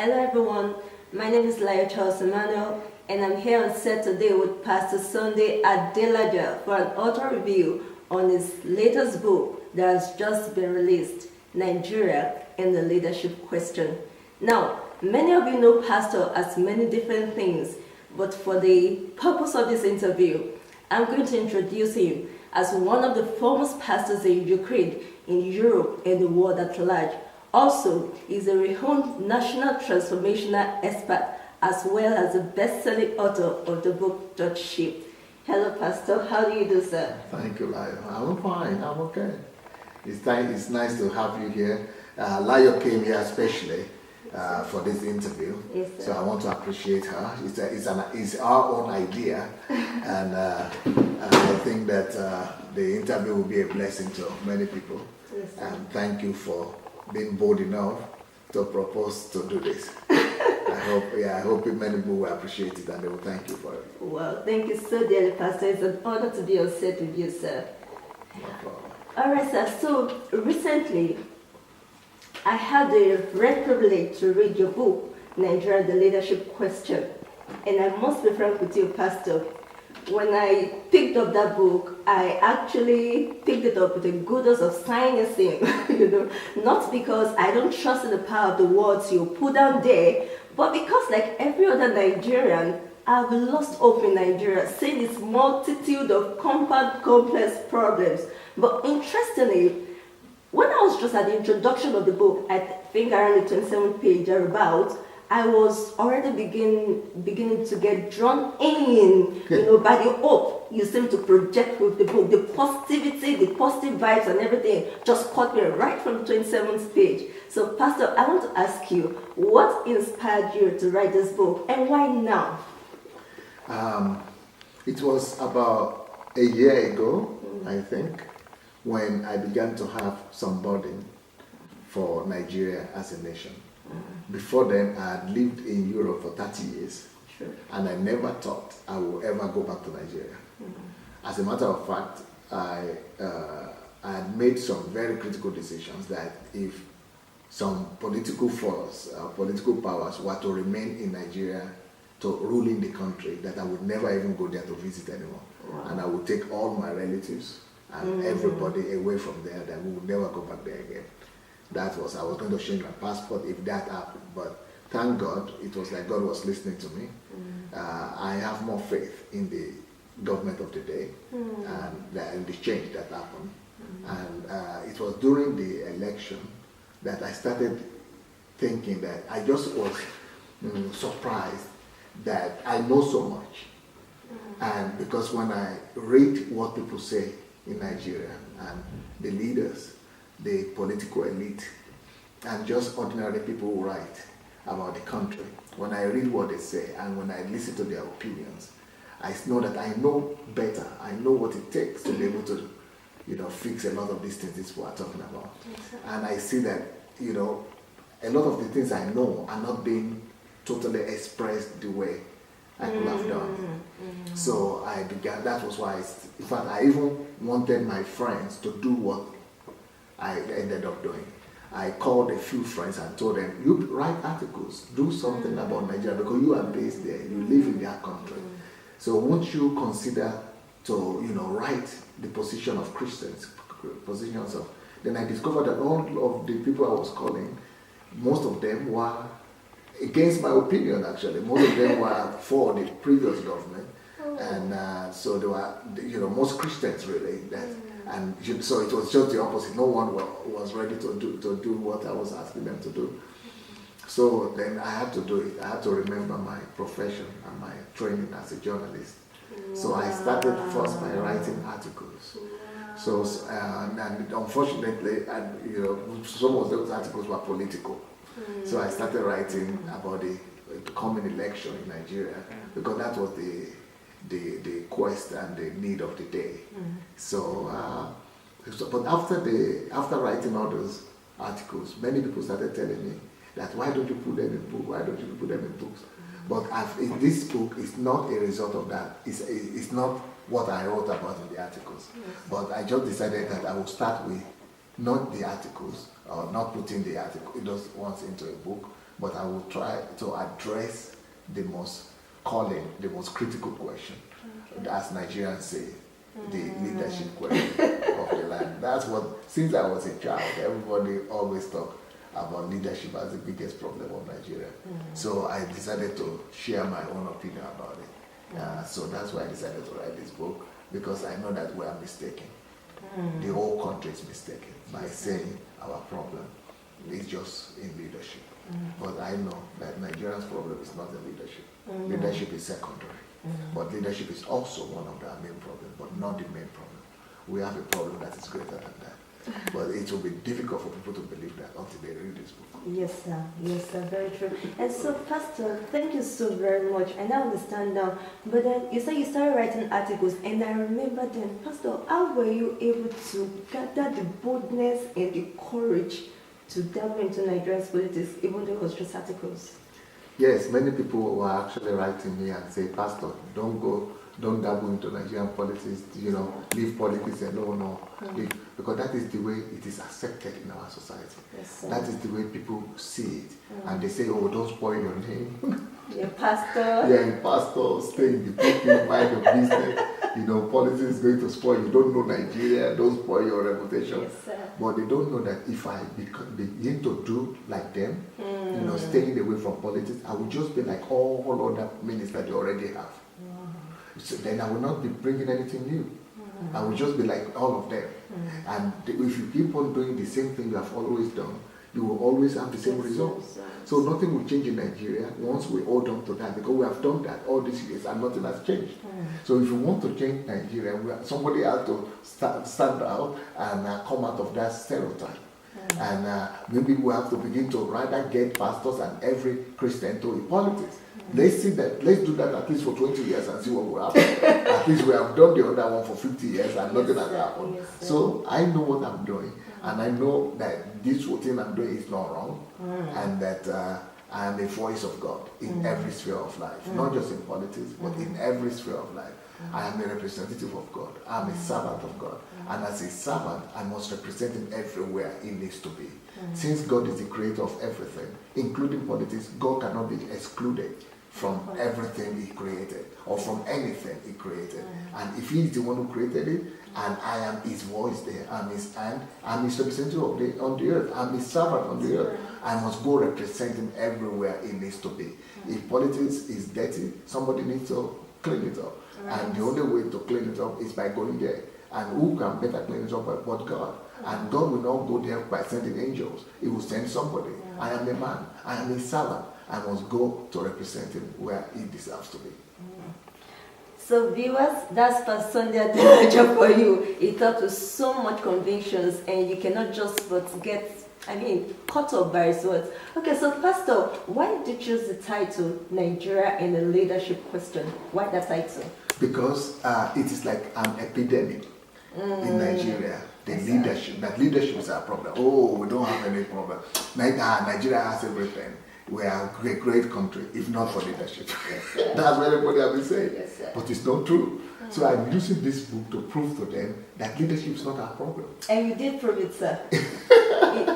Hello everyone, my name is Adelajah, and I'm here on set today with Pastor Sandey Adelaja for an author review on his latest book that has just been released, Nigeria and the Leadership Question. Now, many of you know Pastor as many different things, but for the purpose of this interview, I'm going to introduce him as one of the foremost pastors in Ukraine, in Europe, and the world at large. Also, he's a renowned national transformational expert, as well as a best-selling author of the book Judgeship. Hello, Pastor. How do you do, sir? Thank you, Layo. I'm fine. I'm okay. It's nice to have you here. Layo came here especially for this interview, Yes, so I want to appreciate her. It's our own idea, and I think that the interview will be a blessing to many people. Yes, And thank you for being bold enough to propose to do this. I hope many people will appreciate it and they will thank you for it. Well, thank you so dearly, Pastor. It's an honor to be on set with you, sir. No problem. All right, sir. So recently, I had the rare privilege to read your book, Nigeria, the Leadership Question. And I must be frank with you, Pastor. When I picked up that book, I actually picked it up with a good dose of silencing, not because I don't trust in the power of the words you put down there, but because like every other Nigerian, I've lost hope in Nigeria, seeing its multitude of compound, complex problems. But interestingly, when I was just at the introduction of the book, I think around the 27th page or about, I was already beginning to get drawn in, by the hope you seem to project with the book. The positivity, the positive vibes and everything just caught me right from the 27th page. So, Pastor, I want to ask you, what inspired you to write this book and why now? It was about a year ago, I think, when I began to have some burden for Nigeria as a nation. Before then, I had lived in Europe for 30 years, Sure. and I never thought I would ever go back to Nigeria. As a matter of fact, I had made some very critical decisions that if some political force, political powers were to remain in Nigeria to rule in the country, that I would never even go there to visit anymore. Wow. And I would take all my relatives and everybody away from there, that we would never go back there again. I was going to change my passport if that happened, but thank God, it was like God was listening to me. I have more faith in the government of the day and the change that happened. And it was during the election that I started thinking that I just was surprised that I know so much. And because when I read what people say in Nigeria and the leaders, the political elite, and just ordinary people who write about the country, when I read what they say and when I listen to their opinions, I know that I know better. I know what it takes to be able to, fix a lot of these things we are talking about. And I see that, a lot of the things I know are not being totally expressed the way I could have done. So I began, that was why, in fact, I even wanted my friends to do what I ended up doing. I called a few friends and told them, you write articles, do something about Nigeria, because you are based there, you live in their country. So won't you consider to, write the position of Christians, positions of, then I discovered that all of the people I was calling, most of them were against my opinion actually. Most of them were for the previous government. And so they were, most Christians really. And so it was just the opposite. No one was ready to do what I was asking them to do. So then I had to do it. I had to remember my profession and my training as a journalist. Wow. So I started first by writing articles. Wow. So and unfortunately, some of those articles were political. So I started writing about the coming election in Nigeria because that was the quest and the need of the day. But after writing all those articles, many people started telling me that why don't you put them in books? Why don't you put them in books? But this book is not a result of that. It's not what I wrote about in the articles. But I just decided that I would start with not the articles, or not putting the article just once into a book, but I will try to address the most critical question, as Nigerians say, the leadership question of the land. That's what, since I was a child, everybody always talk about leadership as the biggest problem of Nigeria. So I decided to share my own opinion about it. So that's why I decided to write this book, because I know that we are mistaken. The whole country is mistaken by saying our problem is just in leadership. But I know that Nigeria's problem is not in leadership. Leadership is secondary. But leadership is also one of our main problems, but not the main problem. We have a problem that is greater than that. But it will be difficult for people to believe that until they read this book. Yes, sir, very true. And so, Pastor, thank you so very much. And I understand now. But then you said you started writing articles, and I remember then, Pastor, how were you able to gather the boldness and the courage to delve into Nigeria's politics, even though it was just articles? Yes, many people were actually writing me and say, Pastor, don't dabble into Nigerian politics, leave politics alone, because that is the way it is accepted in our society. Yes, that is the way people see it. And they say, oh, don't spoil your name. You're pastor. Yeah, pastor, stay in the pulpit, mind your business. Politics is going to spoil. You don't know Nigeria, don't spoil your reputation. Yes, sir. But they don't know that if I begin to do like them, staying away from politics, I will just be like all other ministers they already have. So then I will not be bringing anything new. I will just be like all of them. And if you keep on doing the same thing you have always done, you will always have the same results. So nothing will change in Nigeria once we hold on to that, because we have done that all these years and nothing has changed. So if you want to change Nigeria, somebody has to stand out and come out of that stereotype. And maybe we have to begin to rather get pastors and every Christian to politics. Let's do that at least for 20 years and see what will happen. At least we have done the other one for 50 years and nothing has happened. So I know what I'm doing, and I know that this thing I'm doing is not wrong, and that I am a voice of God in every sphere of life, not just in politics, but in every sphere of life. I am a representative of God. I am a servant of God. And as a servant, I must represent Him everywhere He needs to be. Since God is the creator of everything, including politics, God cannot be excluded from everything He created or from anything He created. And if He is the one who created it, and I am His voice there, I'm His hand, I'm His representative on the earth, I'm His servant on the earth, I must go represent Him everywhere He needs to be. If politics is dirty, somebody needs to clean it up. And the only way to clean it up is by going there. And who can better clean it up but God? And God will not go there by sending angels. He will send somebody. I am a man. I am a servant. I must go to represent Him where He deserves to be. So viewers, that's Pastor Sandei Adelaja for you. He talks with so much convictions, and you cannot just but get, caught up by his words. Okay, so Pastor, why did you choose the title Nigeria in a Leadership Question? Why that title? Because it is like an epidemic in Nigeria. Leadership is our problem. Oh, we don't have any problem. Nigeria has everything. We are a great country, if not for leadership. That's what everybody has been saying. But it's not true. So I'm using this book to prove to them that leadership is not our problem. And you did prove it, sir.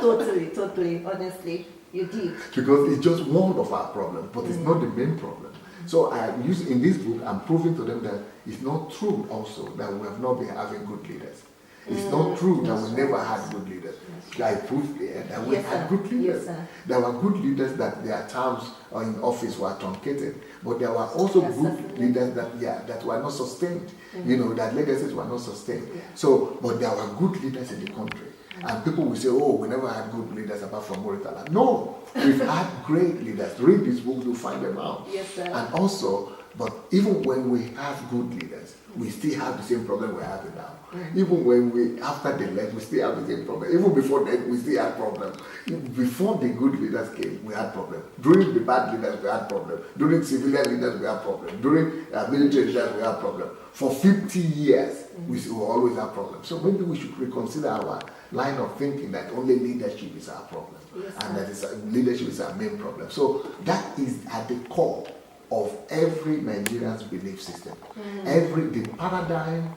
Totally, honestly, you did. Because it's just one of our problems, but it's not the main problem. So in this book, I'm proving to them that it's not true also that we have not been having good leaders. It's not true that we never had good leaders. I proved there that we had good leaders. There were good leaders that their terms in office were truncated, but there were also good leaders that were not sustained. That legacies were not sustained. So, but there were good leaders in the country. And people will say, oh, we never had good leaders apart from Mauritania. No, we've had great leaders. Read this book, you'll find them out. And also, but even when we have good leaders, we still have the same problem we're having now. Even when after they left, we still have the same problem. Even before that, we still had problems. Before the good leaders came, we had problems. During the bad leaders, we had problems. During civilian leaders, we had problems. During military leaders, we had problems. For 50 years, we will always have problems. So maybe we should reconsider our line of thinking that only leadership is our problem. And that leadership is our main problem. So that is at the core of every Nigerian's belief system. The paradigm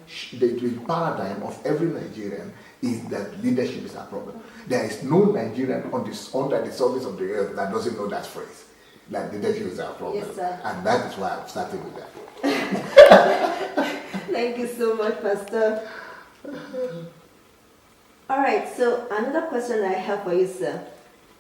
of every Nigerian is that leadership is our problem. There is no Nigerian under the surface of the earth that doesn't know that phrase. Like leadership is our problem. Yes, sir. And that is why I'm starting with that. Thank you so much, Pastor. All right, so another question I have for you, sir.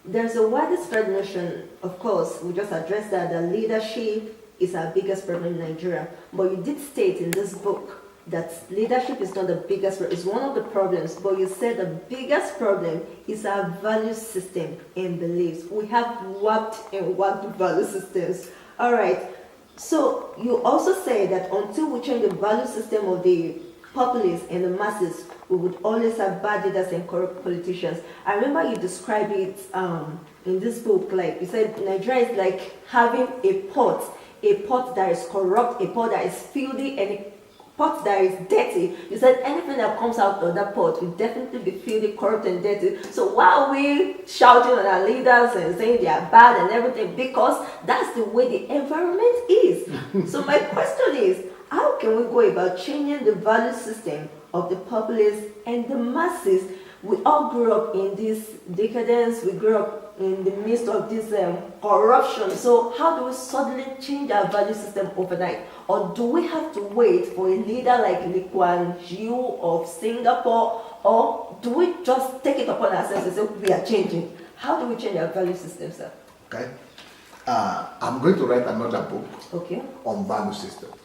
There's a widespread notion, of course, we just addressed that leadership is our biggest problem in Nigeria. But you did state in this book that leadership is not the biggest problem, it's one of the problems, but you said the biggest problem is our value system and beliefs. We have warped and warped value systems. All right, so you also say that until we change the value system of the populace and the masses, we would always have bad leaders and corrupt politicians. I remember you described it in this book, like you said, Nigeria is like having a pot that is corrupt, a pot that is filthy, and a pot that is dirty. You said anything that comes out of that pot will definitely be filthy, corrupt, and dirty. So why are we shouting on our leaders and saying they are bad and everything? Because that's the way the environment is. So my question is, how can we go about changing the value system of the populace and the masses? We all grew up in this decadence, we grew up in the midst of this corruption. So how do we suddenly change our value system overnight? Or do we have to wait for a leader like Lee Kuan Yew of Singapore? Or do we just take it upon ourselves and say we are changing? How do we change our value system, sir? Okay. I'm going to write another book on value systems.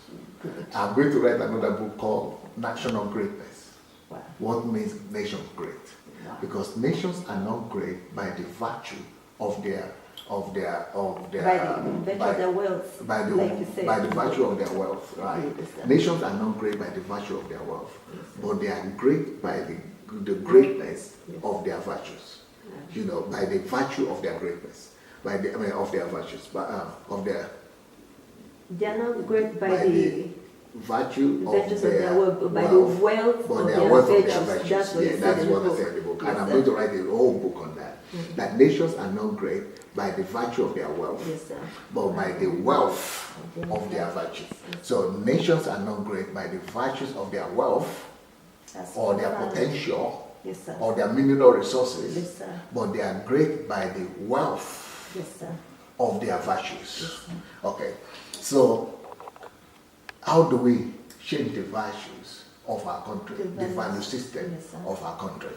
I'm going to write another book called National Greatness. Wow. What makes nations great? Wow. Because nations are not great by the virtue of their by the virtue of their wealth, by the virtue of their wealth, right? Yes, nations are not great by the virtue of their wealth, but they are great by the greatness of their virtues. You know, by the virtue of their greatness, of their virtues, of their. They are not great by the virtue of their wealth, by the wealth of their virtues. That's what I said in the book. And I'm going to write a whole book on that. That nations are not great by the virtue of their wealth, but by the wealth of their virtues. So nations are not great by the virtues of their wealth or their potential or their mineral resources, but they are great by the wealth of their virtues. Okay, so how do we change the virtues of our country, the value system of our country?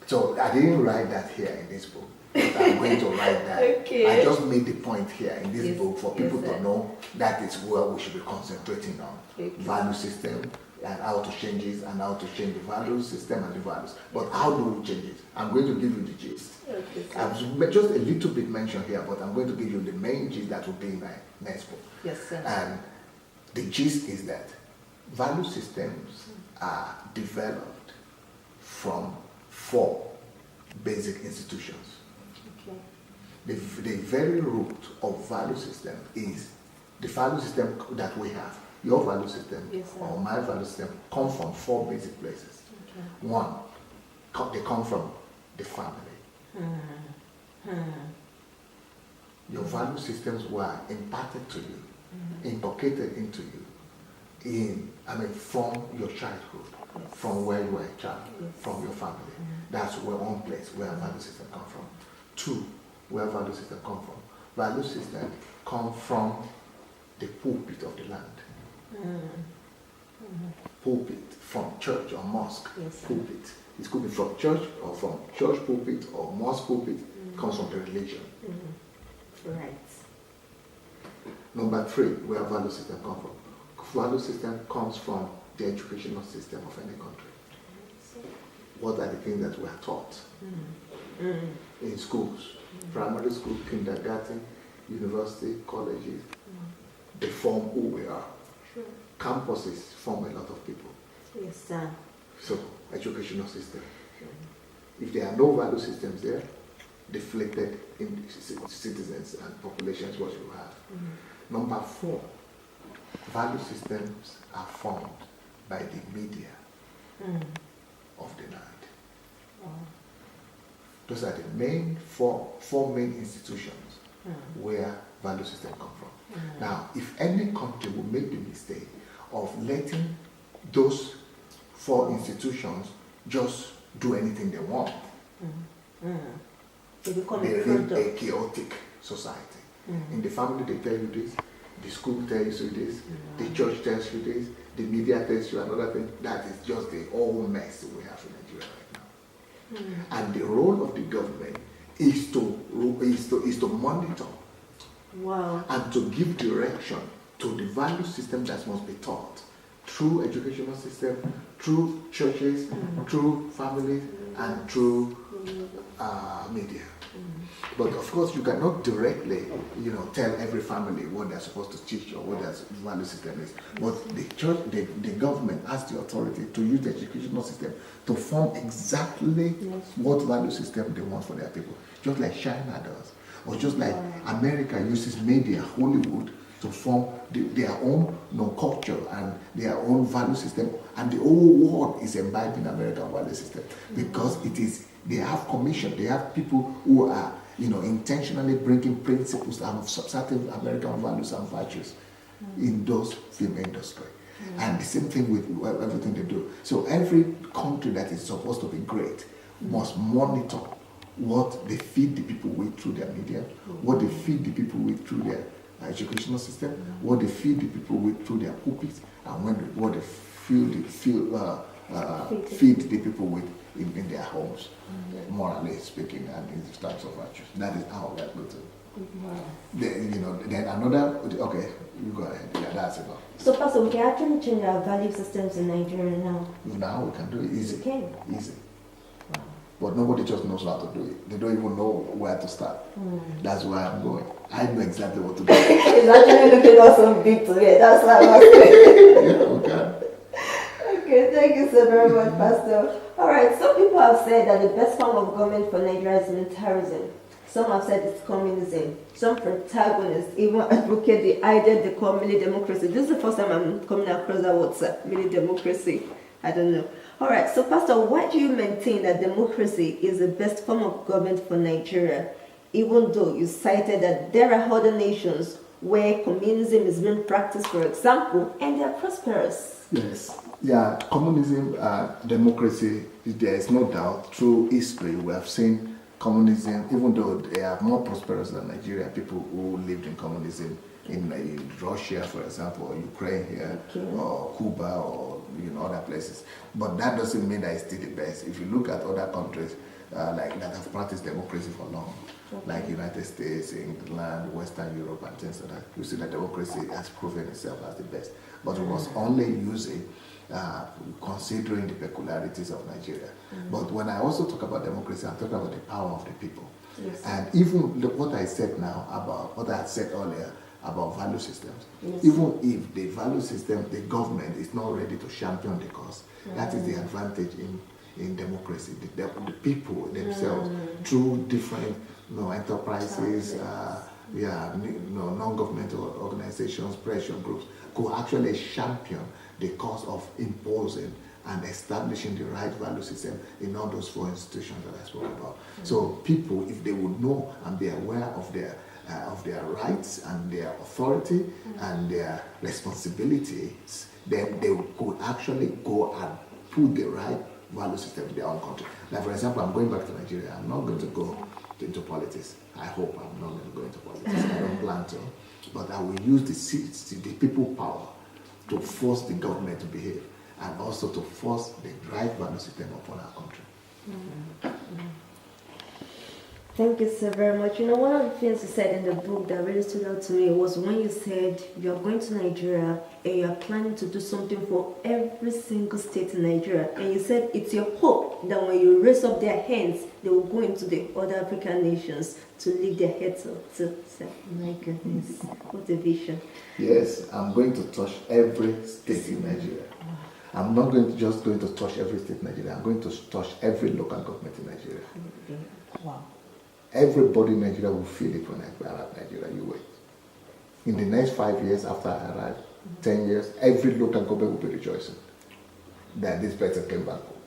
So I didn't write that here in this book. But I'm going to write that. I just made the point here in this book for people to know that is where we should be concentrating on. Value system and how to change it and how to change the value system and the values. But how do we change it? I'm going to give you the gist. I've just a little bit mentioned here, but I'm going to give you the main gist that will be in my next book. And the gist is that value systems are developed from 4 basic institutions. The very root of value system is the value system that we have. Your value system or my value system come from 4 basic places. One, they come from the family. Your value systems were imparted to you, inculcated into you from your childhood, from where you were a child, from your family. That's one place where value system come from. 2, where value system come from. Value system come from the pulpit of the land. Pulpit from church or mosque. Pulpit. It could be from church or from church pulpit or mosque pulpit. Comes from the religion. Number 3, where value system come from. Value system comes from the educational system of any country. What are the things that we are taught in schools, primary school, kindergarten, university, colleges? They form who we are. Campuses form a lot of people. So, educational system. If there are no value systems there, deflated in citizens and populations, what you have. Number 4, value systems are formed by the media of the land. Those are the main four main institutions where value system come from. Now, if any country will make the mistake of letting those 4 institutions just do anything they want, They become They a live product. a chaotic society. In the family, they tell you this. The school tells you this. The church tells you this. The media tells you another thing. That is just the whole mess we have in Nigeria right now. And the role of the government is to monitor Wow. and to give direction to the value system that must be taught through educational system, through churches, through families, and through media. But of course, you cannot directly, tell every family what they're supposed to teach or what their value system is. But the church, the government has the authority to use the educational system to form exactly what value system they want for their people. Just like China does, or just like America uses media, Hollywood, to form their own culture and their own value system, and the whole world is imbibing American value system because they have commission, they have people who are intentionally bringing principles and certain American values and virtues in those film industry. And the same thing with everything they do. So every country that is supposed to be great must monitor what they feed the people with through their media, what they feed the people with through their educational system, what they feed the people with through their pulpits, and what they feed the people with in their homes, morally speaking, and in terms of virtues. That is how we are going to. Then another. Okay, you go ahead. Yeah, that's enough. So, Pastor, we can actually change our value systems in Nigeria now. Now we can do it easy. We can. Easy. But nobody just knows how to do it. They don't even know where to start. That's why I'm going. I know exactly what to do. It's actually looking awesome big today. That's why I'm asking. Yeah, okay. Okay, thank you so very much, Pastor. All right, some people have said that the best form of government for Nigeria is militarism. Some have said it's communism. Some protagonists even advocate the idea they call mini democracy. This is the first time I'm coming across that word, mini democracy. I don't know. All right, so Pastor, why do you maintain that democracy is the best form of government for Nigeria, even though you cited that there are other nations where communism is being practiced, for example, and they are prosperous? Yes. Yeah, communism, democracy, there is no doubt. Through history, we have seen communism, even though they are more prosperous than Nigeria, people who lived in communism in Russia, for example, or Ukraine here, or Cuba, or other places. But that doesn't mean that it's still the best. If you look at other countries like that have practiced democracy for long, like United States, England, Western Europe, and things like that, you see that democracy has proven itself as the best. But we must only use it considering the peculiarities of Nigeria. But when I also talk about democracy, I'm talking about the power of the people. Yes. And even what I said now about what I had said earlier about value systems, Yes. even if the value system, the government is not ready to champion the cause, that is the advantage in democracy. The people themselves, through different enterprises, non-governmental organizations, pressure groups, could actually champion the cause of imposing and establishing the right value system in all those four institutions that I spoke about. So people, if they would know and be aware of their rights and their authority and their responsibilities, then they could actually go and put the right value system in their own country. Like, for example, I'm going back to Nigeria. I'm not going to go into politics. I hope I'm not going to go into politics. I don't plan to. But I will use the people power to force the government to behave, and also to force the right value system upon our country. Thank you so very much. One of the things you said in the book that really stood out to me was when you said you're going to Nigeria and you're planning to do something for every single state in Nigeria. And you said it's your hope that when you raise up their hands, they will go into the other African nations to lift their heads up. So, my goodness, what a vision. Yes, I'm going to touch every state in Nigeria. I'm not just going to touch every state in Nigeria. I'm going to touch every local government in Nigeria. Wow. Everybody in Nigeria will feel it when I arrive in Nigeria. You wait. In the next 5 years after I arrive, 10 years, every local government will be rejoicing that this person came back home.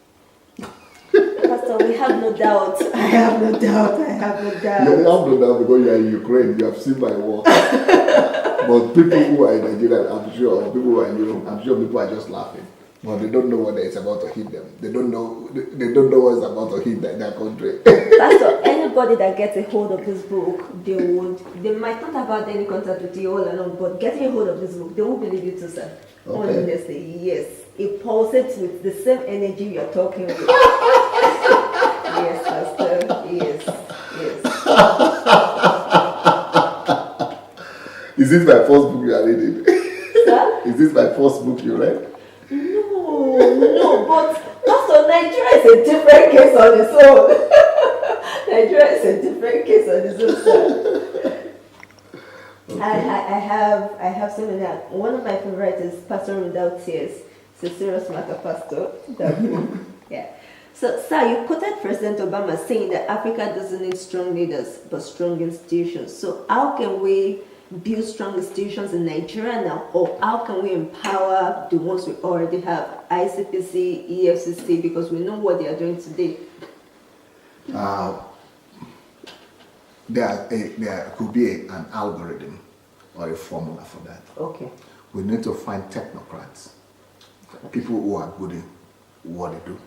Pastor, we have no doubt. I have no doubt. You have no doubt because you are in Ukraine. You have seen my work. But people who are in Nigeria, I'm sure, or people who are in Europe, I'm sure people are just laughing. Well, they don't know what is about to hit them. They don't know what's about to hit their country. Pastor, anybody that gets a hold of this book, they might not have had any contact with you all along, but getting a hold of this book, they won't believe you too, sir. Okay. Honestly, yes. It pulsates with the same energy you're talking with. Yes, Pastor. Yes. Is this my first book you are reading? Sir? Is this my first book you read? No, but Pastor, Nigeria is a different case on its own. Nigeria is a different case on its own, sir. Okay. I have so many. One of my favorites is Pastor Without Tears. It's a serious matter, Pastor. That book. Yeah. So, sir, you quoted President Obama saying that Africa doesn't need strong leaders, but strong institutions. So, how can we build strong institutions in Nigeria now, or how can we empower the ones we already have, ICPC, EFCC, because we know what they are doing today? There could be an algorithm or a formula for that. Okay. We need to find technocrats, people who are good in what they do,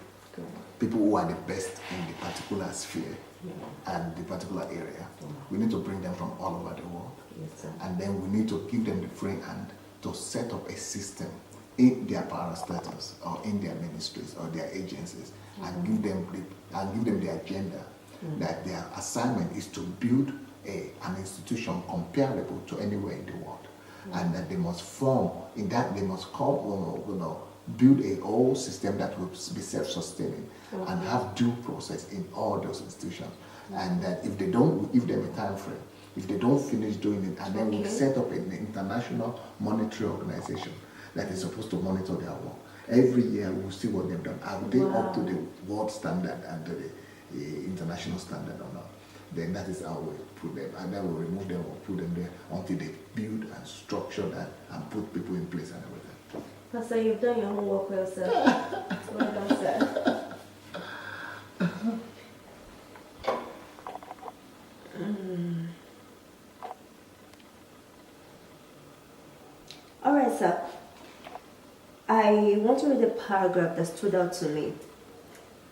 people who are the best in the particular sphere and the particular area. We need to bring them from all over the world. Yes, sir. And then we need to give them the free hand to set up a system in their parastatals or in their ministries or their agencies and give them the agenda that their assignment is to build an institution comparable to anywhere in the world, and that they must build a whole system that will be self-sustaining and have due process in all those institutions, and that if they don't give them a time frame, if they don't finish doing it, and then we set up an international monetary organization that is supposed to monitor their work. Every year we'll see what they've done. Are they up to the world standard and to the international standard or not? Then that is how we put them, and then we'll remove them or put them there until they build and structure that and put people in place and everything. Pastor, you've done your homework well, sir. Well done, sir. All right, sir. I want to read a paragraph that stood out to me.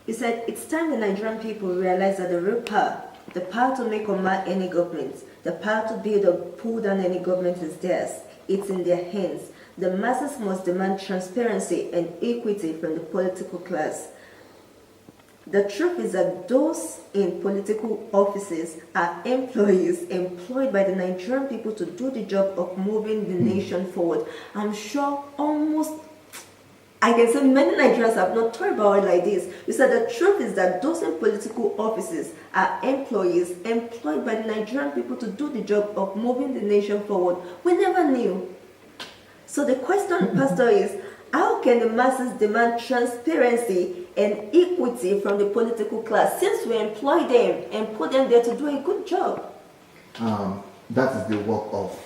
He said, it's time the Nigerian people realize that the real power, the power to make or mar any government, the power to build or pull down any government is theirs. It's in their hands. The masses must demand transparency and equity from the political class. The truth is that those in political offices are employees employed by the Nigerian people to do the job of moving the nation forward. I'm sure I can say many Nigerians have not thought about it like this. You said the truth is that those in political offices are employees employed by the Nigerian people to do the job of moving the nation forward. We never knew. So the question, Pastor, is how can the masses demand transparency and equity from the political class since we employ them and put them there to do a good job? That is the work of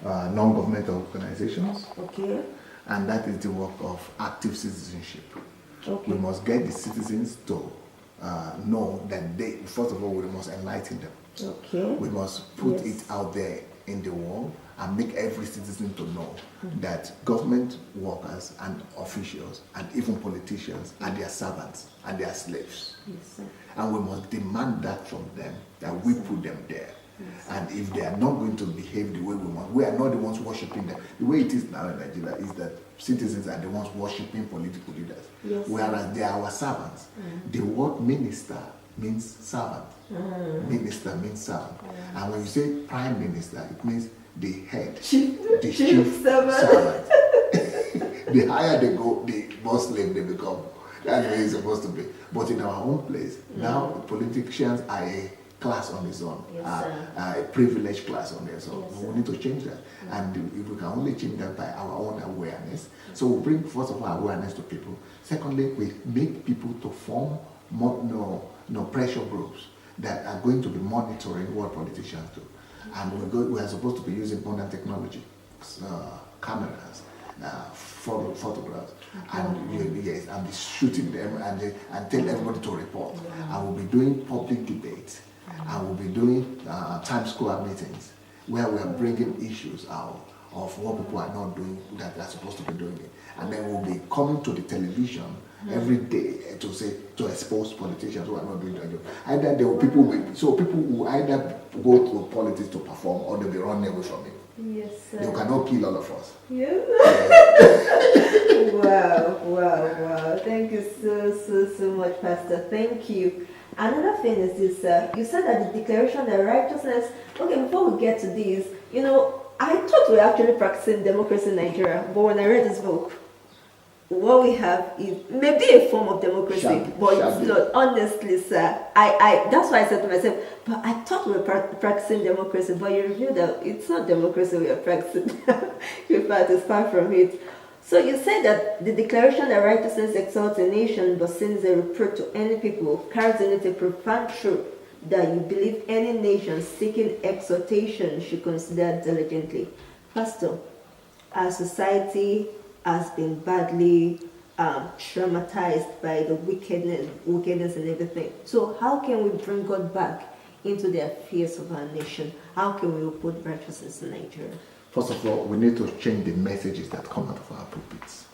non-governmental organizations. Okay. And that is the work of active citizenship. Okay. We must get the citizens to know that first of all, we must enlighten them. Okay. We must put it out there in the world and make every citizen to know that government workers and officials and even politicians are their servants and their slaves. Yes, sir. And we must demand that from them, that we put them there. And if they are not going to behave the way we want, we are not the ones worshiping them. The way it is now in Nigeria is that citizens are the ones worshiping political leaders, whereas they are our servants. The word minister means servant. Minister means servant. And when you say prime minister, it means the head, the chief servant. The higher they go, the more slave they become. That's where it's supposed to be. But in our own place, now the politicians are a class on its own, a privileged class on their own. Yes, we need to change that. And if we can only change that by our own awareness. So we bring, first of all, awareness to people. Secondly, we make people to form pressure groups that are going to be monitoring what politicians do. And we are supposed to be using modern technology, cameras, photographs, and and be shooting them and tell everybody to report. And we'll be doing public debates. And we'll be doing Times Square meetings where we are bringing issues out of what people are not doing that are supposed to be doing it. And then we'll be coming to the television every day to expose politicians who are not doing their job. Either people will either go to politics to perform, or they'll be running away from it. Yes, sir. They cannot kill all of us. Yes. Wow. Thank you so much, Pastor. Thank you. Another thing is this, you said that the declaration of righteousness, okay, before we get to this, I thought we were actually practicing democracy in Nigeria, but when I read this book, what we have is maybe a form of democracy, but it's not. Honestly, sir, I that's why I said to myself, but I thought we were practicing democracy, but you revealed that it's not democracy we are practicing. In fact, it's far from it. So you said that the declaration that righteousness exalts a nation but sins a reproach to any people carries in it a profound truth that you believe any nation seeking exhortation should consider diligently. Pastor, our society has been badly traumatized by the wickedness and everything. So how can we bring God back into the affairs of our nation? How can we uphold righteousness in Nigeria? First of all, we need to change the messages that come out of our pulpits.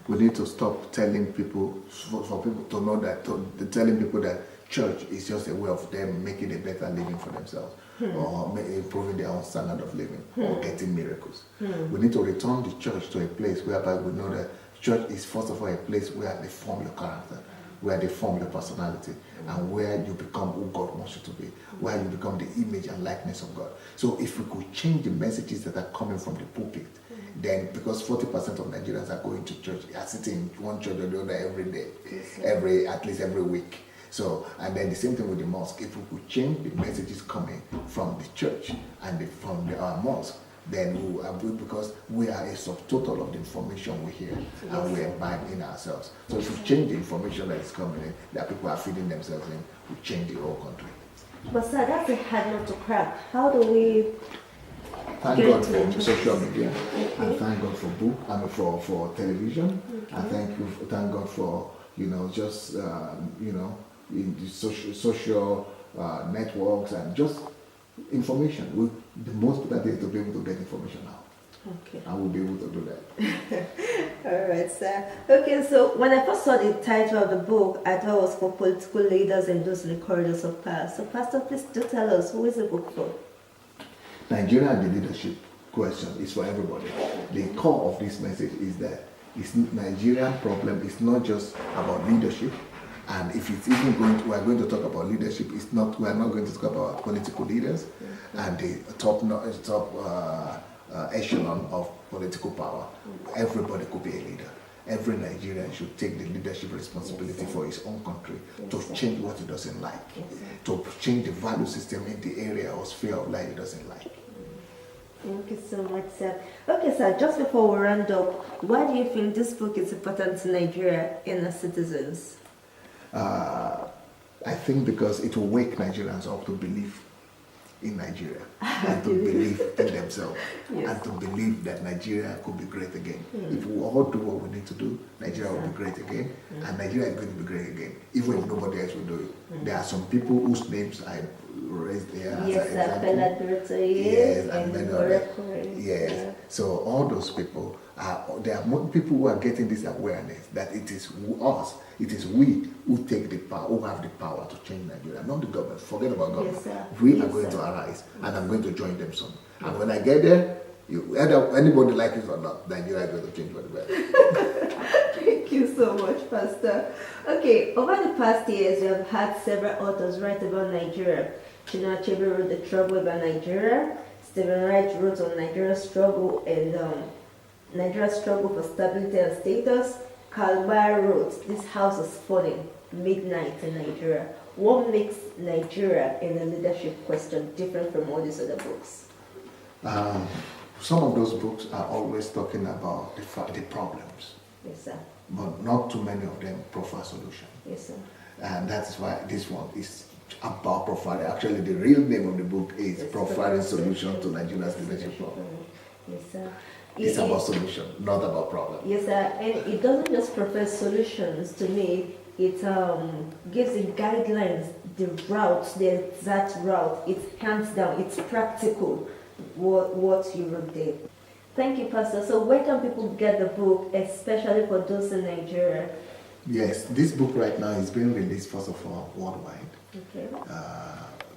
We need to stop telling people, for people to know that, telling people that church is just a way of them making a better living for themselves, or improving their own standard of living, or getting miracles. We need to return the church to a place whereby we know that church is first of all a place where they form your character, where they form your personality, and where you become who God wants you to be, where you become the image and likeness of God. So if we could change the messages that are coming from the pulpit, then, because 40% of Nigerians are going to church, are sitting in one church or the other every day, at least every week. So, and then the same thing with the mosque. If we could change the messages coming from the church and from our mosque, then because we are a subtotal of the information we hear, and we imbibe in ourselves. So if we change the information that is coming in, that people are feeding themselves in, we change the whole country. But sir, that's a hard nut to crack. How do we thank God for social media, and thank God for book, and for television, and thank God for just in the social networks and just information. The most important thing is to be able to get information out. Okay. And we'll be able to do that. All right, sir. Okay, so when I first saw the title of the book, I thought it was for political leaders and those in the corridors of power. So, Pastor, please do tell us, who is the book for? Nigeria and the leadership question is for everybody. The core of this message is that Nigerian problem is not just about leadership. And if it's even we are going to talk about leadership, we are not going to talk about political leaders and the top echelon of political power. Everybody could be a leader. Every Nigerian should take the leadership responsibility for his own country to change what he doesn't like, to change the value system in the area or sphere of life he doesn't like. Thank you so much, sir. Okay, sir, just before we round up, why do you think this book is important to Nigeria and our citizens? I think because it will wake Nigerians up to believe in Nigeria and to believe in themselves and to believe that Nigeria could be great again. If we all do what we need to do, Nigeria will be great again, and Nigeria is going to be great again, even if nobody else will do it. There are some people whose names I raised there as an example. Yes, and many others. Yes. So all those people, there are more people who are getting this awareness that it is us, it is we who take the power, who have the power to change Nigeria, not the government. Forget about government. We are going to arise, and I'm going to join them soon. And when I get there, anybody like it or not, Nigeria is going to change for the better. Thank you so much, Pastor. Okay, over the past years, we have had several authors write about Nigeria. Chinua Achebe wrote The Trouble About Nigeria. Stephen Wright wrote on Nigeria's struggle and Nigeria's struggle for stability and status. Karl Mayer wrote This House is Falling, Midnight in Nigeria. What makes Nigeria in the leadership question different from all these other books? Some of those books are always talking about the problems. Yes, sir. But not too many of them proffer solution. Yes, sir. And that's why this one is about profiling. Actually, the real name of the book is Profiling Solution to Nigeria's Leadership Problem. Yes, sir. It's about solution, not about problem. Yes, sir. And it doesn't just profess solutions to me. It gives the guidelines, the route, the exact route. It's hands down. It's practical. What you wrote there. Thank you, Pastor. So where can people get the book, especially for those in Nigeria? Yes, this book right now is being released first of all worldwide. Okay.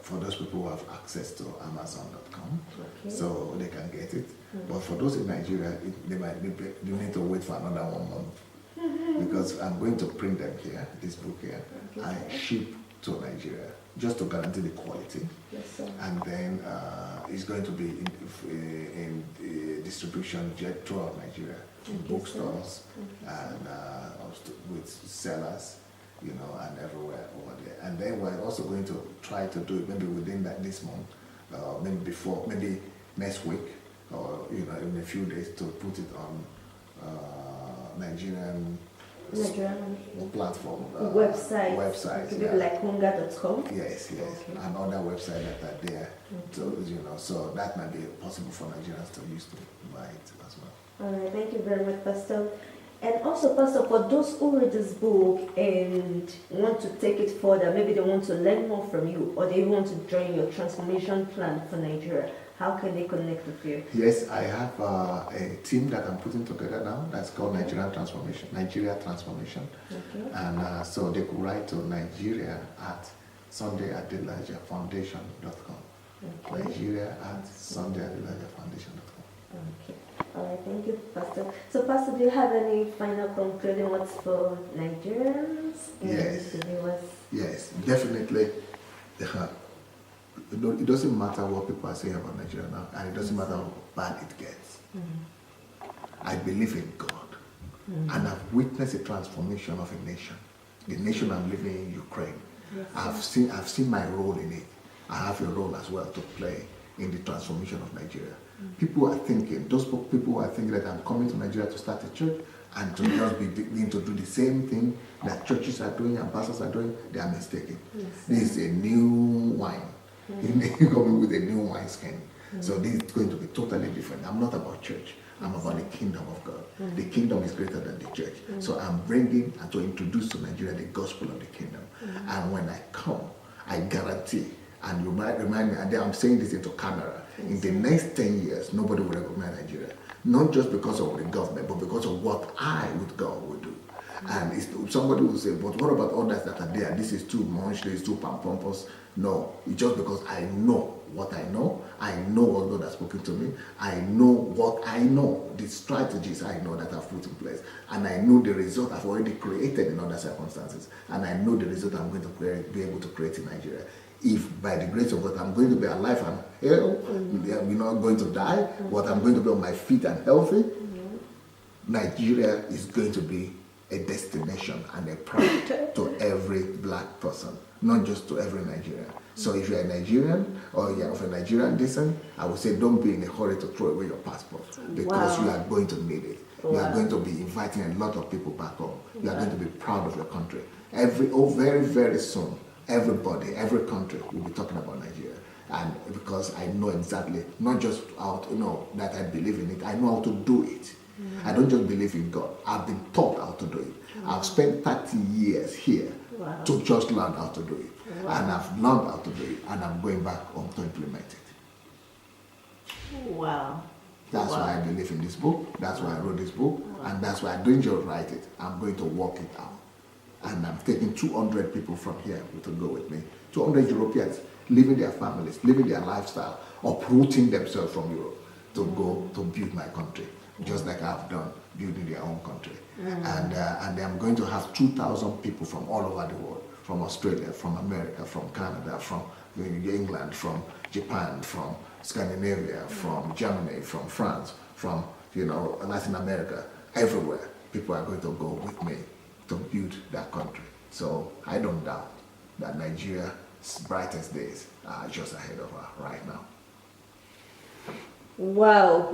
For those people who have access to Amazon.com, Okay. so they can get it. But for those in Nigeria, you need to wait for another 1 month because I'm going to print them here, this book here, Okay. and ship to Nigeria just to guarantee the quality. Yes, sir. And then it's going to be in distribution throughout Nigeria, in bookstores and with sellers, you know, and everywhere over there. And then we're also going to try to do it maybe within this month, maybe next week, or you know, in a few days to put it on Nigerian platform websites, maybe like hunger.com. Yes, Okay. and other websites that are there. So you know, so that might be possible for Nigerians to use to buy it as well. All right, thank you very much, Pastor. And also, Pastor, for those who read this book and want to take it further, maybe they want to learn more from you, or they want to join your transformation plan for Nigeria, how can they connect with you? Yes, I have a team that I'm putting together now that's called Nigeria Transformation. Okay. And so they could write to Nigeria at SandeiAdelajaFoundation.com. Okay. Nigeria at SandeiAdelajaFoundation.com. Okay. All right, thank you, Pastor. So, Pastor, do you have any final concluding words for Nigerians? Yes. The viewers? Yes, definitely. It doesn't matter what people are saying about Nigeria now, and it doesn't matter how bad it gets. I believe in God, and I've witnessed a transformation of a nation. The nation I'm living in, Ukraine. Yes, I've seen my role in it. I have a role as well to play in the transformation of Nigeria. People are thinking, those people are thinking that I'm coming to Nigeria to start a church and to just begin to do the same thing that churches are doing and pastors are doing. They are mistaken. Yes, This is a new wine. You're coming with a new wine skin. So this is going to be totally different. I'm not about church. I'm about the kingdom of God. The kingdom is greater than the church. So I'm bringing and to introduce to Nigeria the gospel of the kingdom. And when I come, I guarantee, and you might remind me, and I'm saying this into camera, in the next 10 years, nobody will recognize Nigeria. Not just because of the government, but because of what I, with God, will do. And somebody will say, but what about others that are there? This is too much, this is too pompous. No, it's just because I know what I know. I know what God has spoken to me. I know what I know, the strategies I know that I've put in place. And I know the result I've already created in other circumstances. And I know the result I'm going to be able to create in Nigeria. If by the grace of God I'm going to be alive and healthy, we're not going to die, but I'm going to be on my feet and healthy, Nigeria is going to be a destination and a pride to every black person, not just to every Nigerian. So if you're a Nigerian or you're of a Nigerian descent, I would say don't be in a hurry to throw away your passport because you are going to need it. You are going to be inviting a lot of people back home. You are going to be proud of your country. Very, very soon, everybody, every country will be talking about Nigeria. And because I know exactly, not just how to know that I believe in it, I know how to do it. I don't just believe in God. I've been taught how to do it. I've spent 30 years here to just learn how to do it. And I've learned how to do it, and I'm going back home to implement it. Wow. That's why I believe in this book. That's why I wrote this book. And that's why I didn't just write it. I'm going to work it out. And I'm taking 200 people from here to go with me. 200 Europeans leaving their families, living their lifestyle, uprooting themselves from Europe to go to build my country, just like I've done, building their own country. And I'm going to have 2,000 people from all over the world, from Australia, from America, from Canada, from England, from Japan, from Scandinavia, from Germany, from France, from Latin America, everywhere. People are going to go with me to build that country. So I don't doubt that Nigeria's brightest days are just ahead of her right now. Wow.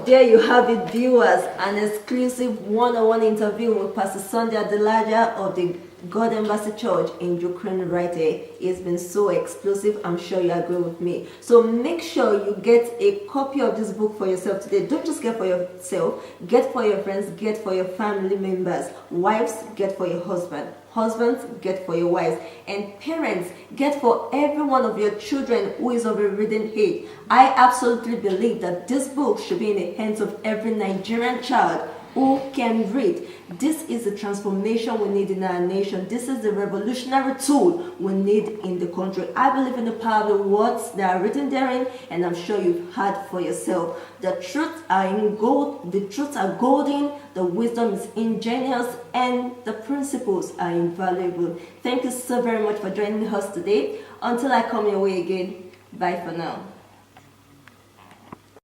There you have it, viewers. An exclusive one-on-one interview with Pastor Sandei Adelaja of the God Embassy Church in Ukraine right there. It's been so explosive. I'm sure you agree with me. So make sure you get a copy of this book for yourself today. Don't just get for yourself. Get for your friends. Get for your family members. Wives, get for your husband. Husbands, get for your wives. And parents, get for every one of your children who is of a reading age. I absolutely believe that this book should be in the hands of every Nigerian child who can read. This is the transformation we need in our nation. This is the revolutionary tool we need in the country. I believe in the power of the words that are written therein, and I'm sure you've heard for yourself. The truths are in gold, the truths are golden, the wisdom is ingenious, and the principles are invaluable. Thank you so very much for joining us today. Until I come your way again, bye for now.